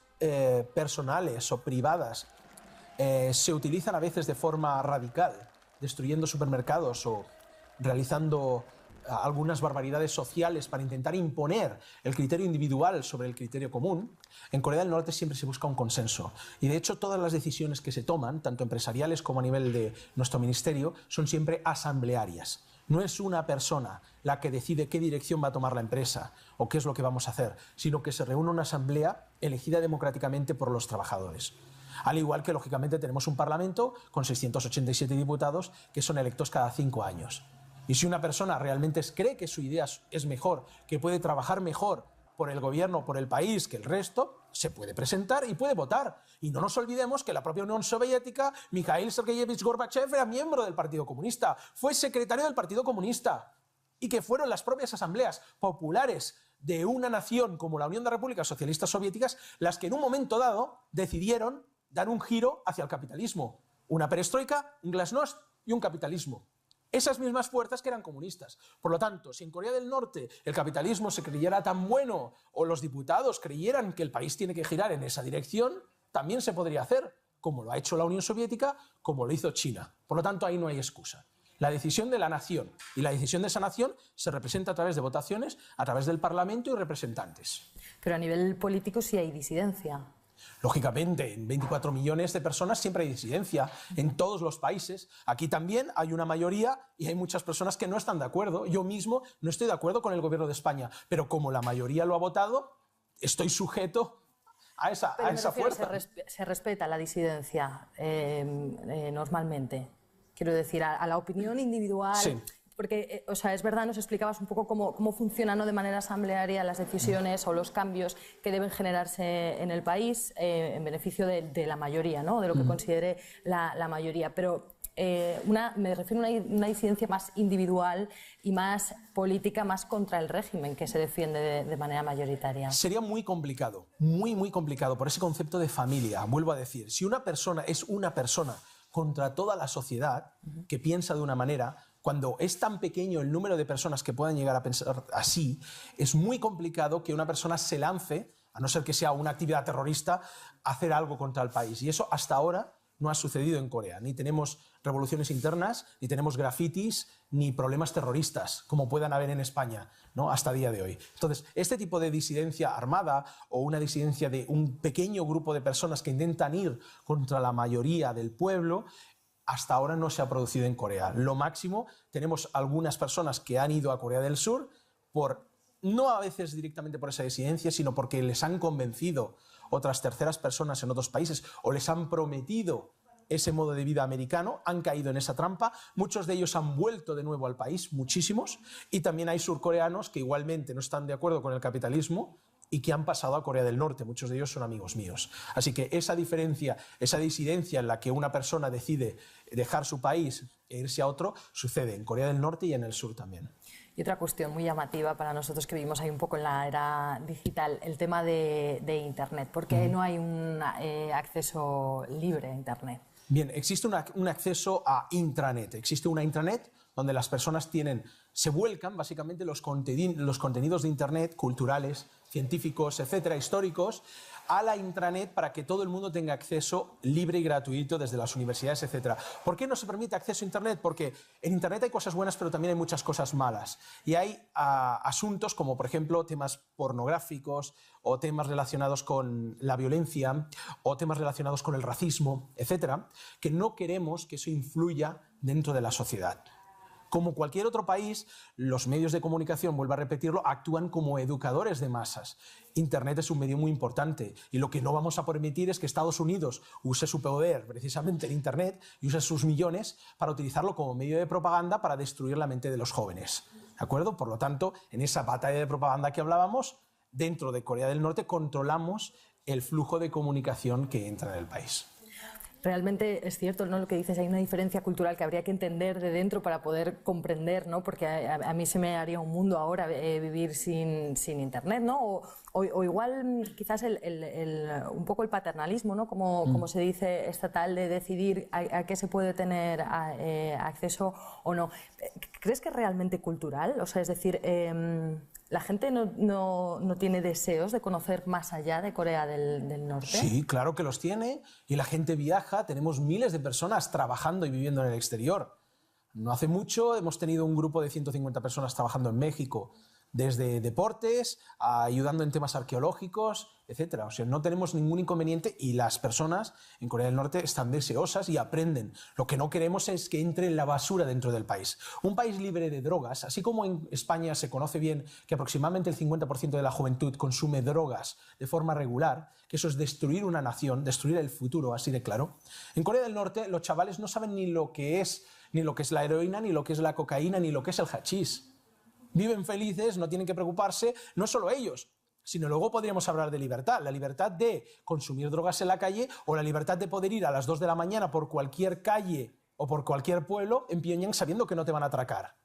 personales o privadas se utilizan a veces de forma radical, destruyendo supermercados o realizando algunas barbaridades sociales para intentar imponer el criterio individual sobre el criterio común, en Corea del Norte siempre se busca un consenso. Y de hecho todas las decisiones que se toman, tanto empresariales como a nivel de nuestro ministerio, son siempre asamblearias. No es una persona la que decide qué dirección va a tomar la empresa o qué es lo que vamos a hacer, sino que se reúne una asamblea elegida democráticamente por los trabajadores. Al igual que, lógicamente, tenemos un Parlamento con 687 diputados que son electos cada 5 años. Y si una persona realmente cree que su idea es mejor, que puede trabajar mejor por el gobierno, por el país que el resto, se puede presentar y puede votar. Y no nos olvidemos que la propia Unión Soviética, Mikhail Sergeyevich Gorbachev era miembro del Partido Comunista, fue secretario del Partido Comunista, y que fueron las propias asambleas populares de una nación como la Unión de Repúblicas Socialistas Soviéticas las que en un momento dado decidieron dar un giro hacia el capitalismo. Una perestroika, un glasnost y un capitalismo. Esas mismas fuerzas que eran comunistas. Por lo tanto, si en Corea del Norte el capitalismo se creyera tan bueno o los diputados creyeran que el país tiene que girar en esa dirección, también se podría hacer, como lo ha hecho la Unión Soviética, como lo hizo China. Por lo tanto, ahí no hay excusa. La decisión de la nación y la decisión de esa nación se representa a través de votaciones, a través del Parlamento y representantes. Pero a nivel político sí hay disidencia. Lógicamente, en 24 millones de personas siempre hay disidencia, en todos los países. Aquí también hay una mayoría y hay muchas personas que no están de acuerdo. Yo mismo no estoy de acuerdo con el gobierno de España, pero como la mayoría lo ha votado, estoy sujeto a esa fuerza. Se respeta la disidencia normalmente. Quiero decir, a la opinión individual... Sí. Porque, o sea, es verdad, nos explicabas un poco cómo funcionan, ¿no?, de manera asamblearia las decisiones o los cambios que deben generarse en el país en beneficio de la mayoría, ¿no?, de lo que considere la mayoría. Pero me refiero a una disidencia más individual y más política, más contra el régimen que se defiende de manera mayoritaria. Sería muy complicado, muy complicado por ese concepto de familia. Vuelvo a decir, si una persona es una persona contra toda la sociedad que piensa de una manera, cuando es tan pequeño el número de personas que puedan llegar a pensar así, es muy complicado que una persona se lance, a no ser que sea una actividad terrorista, a hacer algo contra el país. Y eso hasta ahora no ha sucedido en Corea. Ni tenemos revoluciones internas, ni tenemos grafitis, ni problemas terroristas, como puedan haber en España, ¿no?, hasta el día de hoy. Entonces, este tipo de disidencia armada o una disidencia de un pequeño grupo de personas que intentan ir contra la mayoría del pueblo, hasta ahora no se ha producido en Corea. Lo máximo, tenemos algunas personas que han ido a Corea del Sur no a veces directamente por esa disidencia, sino porque les han convencido otras terceras personas en otros países o les han prometido ese modo de vida americano, han caído en esa trampa. Muchos de ellos han vuelto de nuevo al país, muchísimos, y también hay surcoreanos que igualmente no están de acuerdo con el capitalismo y que han pasado a Corea del Norte. Muchos de ellos son amigos míos. Así que esa diferencia, esa disidencia en la que una persona decide dejar su país e irse a otro, sucede en Corea del Norte y en el sur también. Y otra cuestión muy llamativa para nosotros que vivimos ahí un poco en la era digital, el tema de Internet. ¿Por qué no hay un acceso libre a Internet? Bien, existe un acceso a intranet. Existe una intranet donde las personas se vuelcan básicamente los contenidos de Internet, culturales, científicos, etcétera, históricos, a la intranet para que todo el mundo tenga acceso libre y gratuito desde las universidades, etcétera. ¿Por qué no se permite acceso a Internet? Porque en Internet hay cosas buenas, pero también hay muchas cosas malas. Y hay asuntos como, por ejemplo, temas pornográficos o temas relacionados con la violencia o temas relacionados con el racismo, etcétera, que no queremos que eso influya dentro de la sociedad. Como cualquier otro país, los medios de comunicación, vuelvo a repetirlo, actúan como educadores de masas. Internet es un medio muy importante y lo que no vamos a permitir es que Estados Unidos use su poder precisamente en Internet y use sus millones para utilizarlo como medio de propaganda para destruir la mente de los jóvenes. ¿De acuerdo? Por lo tanto, en esa batalla de propaganda que hablábamos, dentro de Corea del Norte controlamos el flujo de comunicación que entra en el país. Realmente es cierto, ¿no?, lo que dices, hay una diferencia cultural que habría que entender de dentro para poder comprender, ¿no?, porque a mí se me haría un mundo ahora vivir sin Internet, ¿no?, o igual quizás un poco el paternalismo, ¿no?, como se dice, estatal, de decidir a qué se puede tener acceso o no. ¿Crees que es realmente cultural? O sea, es decir, ¿la gente no tiene deseos de conocer más allá de Corea del Norte? Sí, claro que los tiene, y la gente viaja, tenemos miles de personas trabajando y viviendo en el exterior. No hace mucho hemos tenido un grupo de 150 personas trabajando en México, desde deportes, ayudando en temas arqueológicos, etc. O sea, no tenemos ningún inconveniente y las personas en Corea del Norte están deseosas y aprenden. Lo que no queremos es que entre la basura dentro del país. Un país libre de drogas, así como en España se conoce bien que aproximadamente el 50% de la juventud consume drogas de forma regular, que eso es destruir una nación, destruir el futuro, así de claro. En Corea del Norte los chavales no saben ni lo que es la heroína, ni lo que es la cocaína, ni lo que es el hachís. Viven felices, no tienen que preocuparse, no solo ellos, sino luego podríamos hablar de libertad, la libertad de consumir drogas en la calle o la libertad de poder ir a las 2 de la mañana por cualquier calle o por cualquier pueblo en Pyongyang sabiendo que no te van a atracar.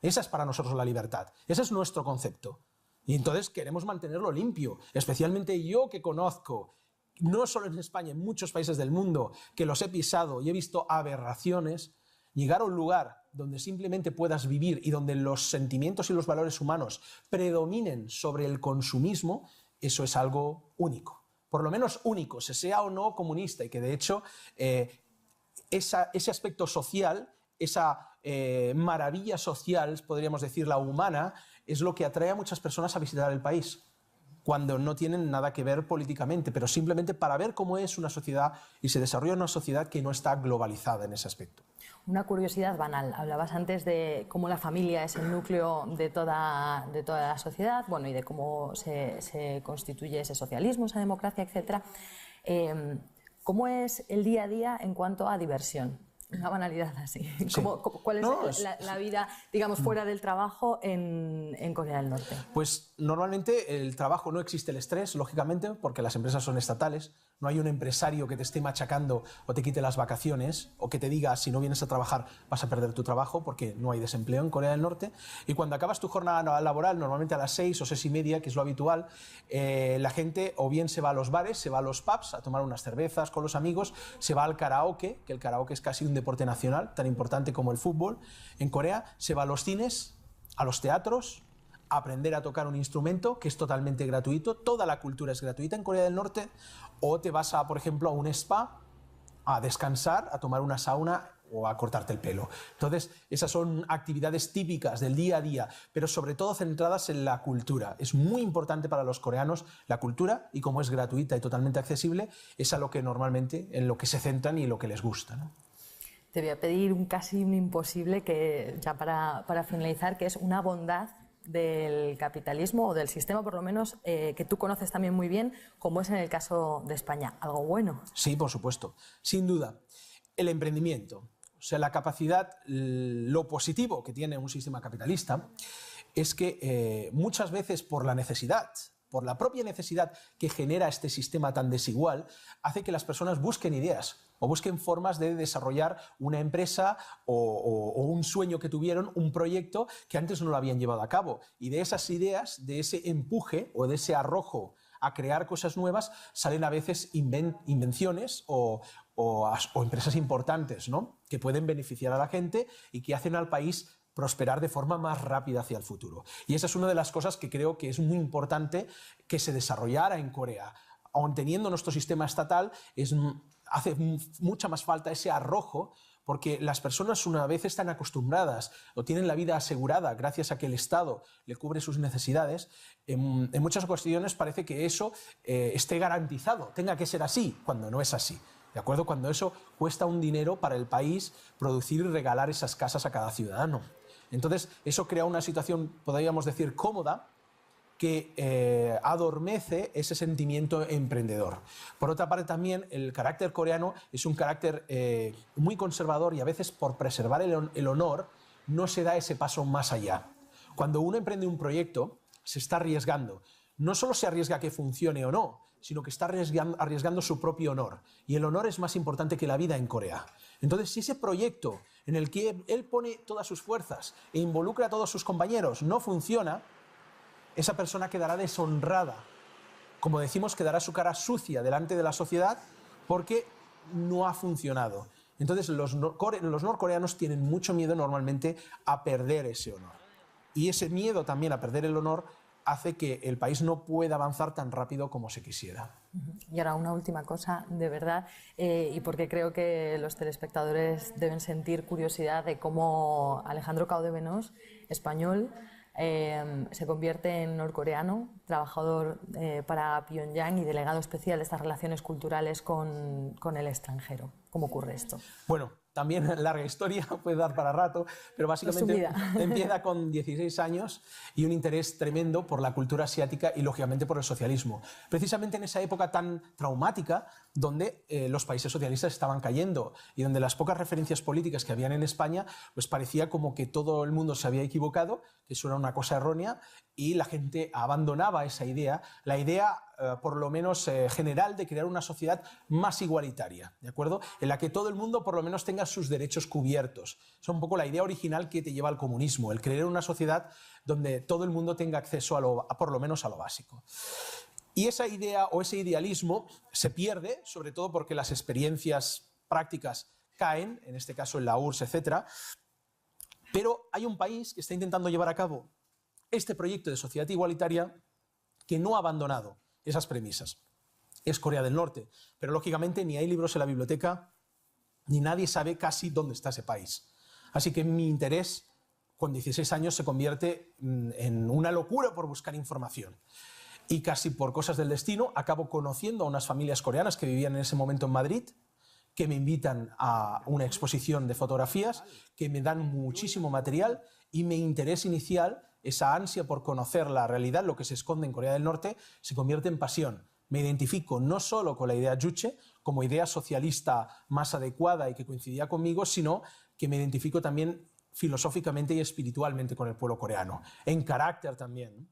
Esa es para nosotros la libertad, ese es nuestro concepto. Y entonces queremos mantenerlo limpio, especialmente yo que conozco, no solo en España, en muchos países del mundo, que los he pisado y he visto aberraciones. Llegar a un lugar donde simplemente puedas vivir y donde los sentimientos y los valores humanos predominen sobre el consumismo, eso es algo único. Por lo menos único, se sea o no comunista, y que de hecho ese aspecto social, esa maravilla social, podríamos decir la humana, es lo que atrae a muchas personas a visitar el país, cuando no tienen nada que ver políticamente, pero simplemente para ver cómo es una sociedad y se desarrolla una sociedad que no está globalizada en ese aspecto. Una curiosidad banal. Hablabas antes de cómo la familia es el núcleo de toda la sociedad, bueno, y de cómo se constituye ese socialismo, esa democracia, etc. ¿Cómo es el día a día en cuanto a diversión? Una banalidad así. Sí. ¿Cuál es la vida, digamos, fuera del trabajo en Corea del Norte? Pues normalmente el trabajo no existe el estrés, lógicamente, porque las empresas son estatales. No hay un empresario que te esté machacando o te quite las vacaciones o que te diga si no vienes a trabajar vas a perder tu trabajo, porque no hay desempleo en Corea del Norte. Y cuando acabas tu jornada laboral, normalmente a las 6 o 6:30, que es lo habitual, la gente o bien se va a los bares, se va a los pubs a tomar unas cervezas con los amigos, se va al karaoke, que el karaoke es casi un deporte nacional, tan importante como el fútbol. En Corea se va a los cines, a los teatros, a aprender a tocar un instrumento, que es totalmente gratuito. Toda la cultura es gratuita en Corea del Norte. O te vas, por ejemplo, a un spa a descansar, a tomar una sauna o a cortarte el pelo. Entonces, esas son actividades típicas del día a día, pero sobre todo centradas en la cultura. Es muy importante para los coreanos la cultura, y como es gratuita y totalmente accesible, es a lo que normalmente, en lo que se centran y lo que les gusta, ¿no? Te voy a pedir casi un imposible, que ya para finalizar, que es una bondad del capitalismo o del sistema, por lo menos, que tú conoces también muy bien, como es en el caso de España. ¿Algo bueno? Sí, por supuesto. Sin duda. El emprendimiento. O sea, la capacidad, lo positivo que tiene un sistema capitalista es que muchas veces por la necesidad, por la propia necesidad que genera este sistema tan desigual, hace que las personas busquen ideas o busquen formas de desarrollar una empresa o un sueño que tuvieron, un proyecto que antes no lo habían llevado a cabo. Y de esas ideas, de ese empuje o de ese arrojo a crear cosas nuevas, salen a veces invenciones o empresas importantes, ¿no?, que pueden beneficiar a la gente y que hacen al país prosperar de forma más rápida hacia el futuro. Y esa es una de las cosas que creo que es muy importante que se desarrollara en Corea. Aun teniendo nuestro sistema estatal, hace mucha más falta ese arrojo, porque las personas, una vez están acostumbradas o tienen la vida asegurada gracias a que el Estado le cubre sus necesidades, en muchas ocasiones parece que eso esté garantizado, tenga que ser así, cuando no es así. ¿De acuerdo? Cuando eso cuesta un dinero para el país producir y regalar esas casas a cada ciudadano. Entonces, eso crea una situación, podríamos decir, cómoda, que adormece ese sentimiento emprendedor. Por otra parte, también el carácter coreano es un carácter muy conservador, y a veces, por preservar el honor, no se da ese paso más allá. Cuando uno emprende un proyecto, se está arriesgando. No solo se arriesga a que funcione o no, sino que está arriesgando su propio honor. Y el honor es más importante que la vida en Corea. Entonces, si ese proyecto en el que él pone todas sus fuerzas e involucra a todos sus compañeros no funciona, esa persona quedará deshonrada. Como decimos, quedará su cara sucia delante de la sociedad porque no ha funcionado. Entonces, los norcoreanos tienen mucho miedo normalmente a perder ese honor. Y ese miedo también a perder el honor hace que el país no pueda avanzar tan rápido como se quisiera. Y ahora una última cosa, de verdad, y porque creo que los telespectadores deben sentir curiosidad de cómo Alejandro Cao de Benós, español, se convierte en norcoreano, trabajador para Pyongyang y delegado especial de estas relaciones culturales con el extranjero. ¿Cómo ocurre esto? Bueno, también larga historia, puede dar para rato, pero básicamente empieza con 16 años y un interés tremendo por la cultura asiática y, lógicamente, por el socialismo. Precisamente en esa época tan traumática, donde los países socialistas estaban cayendo y donde las pocas referencias políticas que habían en España, pues parecía como que todo el mundo se había equivocado, que eso era una cosa errónea, y la gente abandonaba esa idea, la idea por lo menos general de crear una sociedad más igualitaria, ¿de acuerdo? En la que todo el mundo por lo menos tenga sus derechos cubiertos. Es un poco la idea original que te lleva al comunismo, el crear una sociedad donde todo el mundo tenga acceso por lo menos a lo básico. Y esa idea o ese idealismo se pierde, sobre todo porque las experiencias prácticas caen, en este caso en la URSS, etc. Pero hay un país que está intentando llevar a cabo este proyecto de sociedad igualitaria que no ha abandonado esas premisas. Es Corea del Norte, pero lógicamente ni hay libros en la biblioteca, ni nadie sabe casi dónde está ese país. Así que mi interés, con 16 años, se convierte en una locura por buscar información. Y casi por cosas del destino, acabo conociendo a unas familias coreanas que vivían en ese momento en Madrid, que me invitan a una exposición de fotografías, que me dan muchísimo material, y mi interés inicial, esa ansia por conocer la realidad, lo que se esconde en Corea del Norte, se convierte en pasión. Me identifico no solo con la idea Juche, como idea socialista más adecuada y que coincidía conmigo, sino que me identifico también filosóficamente y espiritualmente con el pueblo coreano, en carácter también.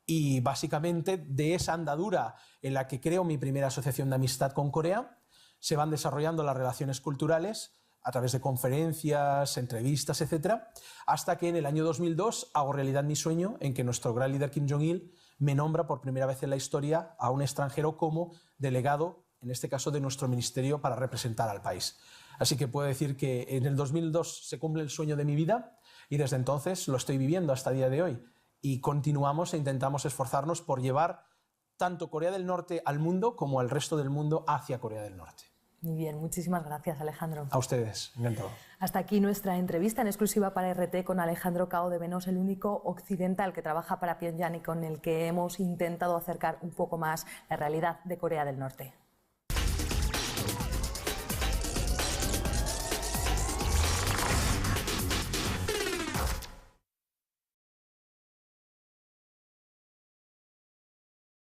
Y básicamente de esa andadura en la que creo mi primera asociación de amistad con Corea, se van desarrollando las relaciones culturales a través de conferencias, entrevistas, etc., hasta que en el año 2002 hago realidad mi sueño en que nuestro gran líder Kim Jong-il me nombra por primera vez en la historia a un extranjero como delegado, en este caso de nuestro ministerio, para representar al país. Así que puedo decir que en el 2002 se cumple el sueño de mi vida y desde entonces lo estoy viviendo hasta el día de hoy. Y continuamos e intentamos esforzarnos por llevar tanto Corea del Norte al mundo como al resto del mundo hacia Corea del Norte. Muy bien, muchísimas gracias, Alejandro. A ustedes, encantado. Hasta aquí nuestra entrevista en exclusiva para RT con Alejandro Cao de Benós, el único occidental que trabaja para Pyongyang y con el que hemos intentado acercar un poco más la realidad de Corea del Norte.